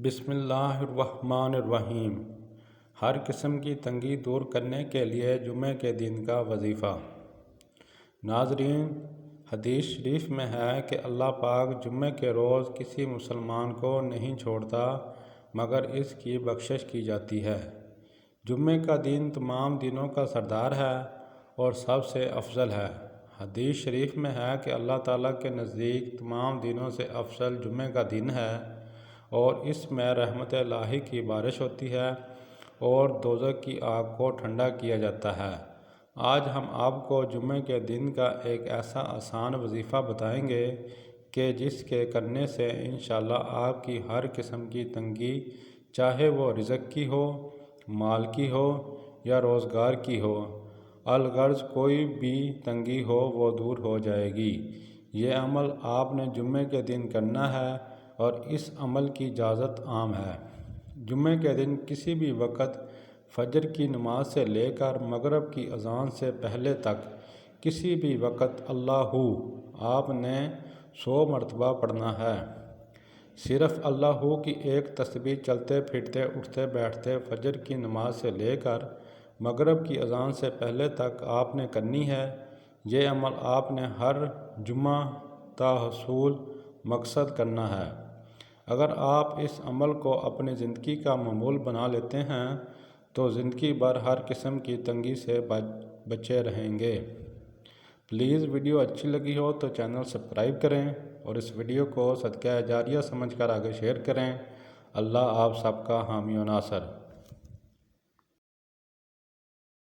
بسم اللہ الرحمن الرحیم۔ ہر قسم کی تنگی دور کرنے کے لیے جمعہ کے دن کا وظیفہ۔ ناظرین، حدیث شریف میں ہے کہ اللہ پاک جمعہ کے روز کسی مسلمان کو نہیں چھوڑتا مگر اس کی بخشش کی جاتی ہے۔ جمعہ کا دن تمام دنوں کا سردار ہے اور سب سے افضل ہے۔ حدیث شریف میں ہے کہ اللہ تعالیٰ کے نزدیک تمام دنوں سے افضل جمعہ کا دن ہے اور اس میں رحمت الہی کی بارش ہوتی ہے اور دوزخ کی آگ کو ٹھنڈا کیا جاتا ہے۔ آج ہم آپ کو جمعہ کے دن کا ایک ایسا آسان وظیفہ بتائیں گے کہ جس کے کرنے سے انشاءاللہ آپ کی ہر قسم کی تنگی، چاہے وہ رزق کی ہو، مال کی ہو یا روزگار کی ہو، الغرض کوئی بھی تنگی ہو وہ دور ہو جائے گی۔ یہ عمل آپ نے جمعہ کے دن کرنا ہے اور اس عمل کی اجازت عام ہے۔ جمعہ کے دن کسی بھی وقت فجر کی نماز سے لے کر مغرب کی اذان سے پہلے تک کسی بھی وقت اللہ آپ نے 100 مرتبہ پڑھنا ہے۔ صرف اللہ کی ایک تسبیح چلتے پھرتے اٹھتے بیٹھتے فجر کی نماز سے لے کر مغرب کی اذان سے پہلے تک آپ نے کرنی ہے۔ یہ عمل آپ نے ہر جمعہ تاحصول مقصد کرنا ہے۔ اگر آپ اس عمل کو اپنی زندگی کا معمول بنا لیتے ہیں تو زندگی بھر ہر قسم کی تنگی سے بچے رہیں گے۔ پلیز ویڈیو اچھی لگی ہو تو چینل سبسکرائب کریں اور اس ویڈیو کو صدقہ جاریہ سمجھ کر آگے شیئر کریں۔ اللہ آپ سب کا حامی و ناصر۔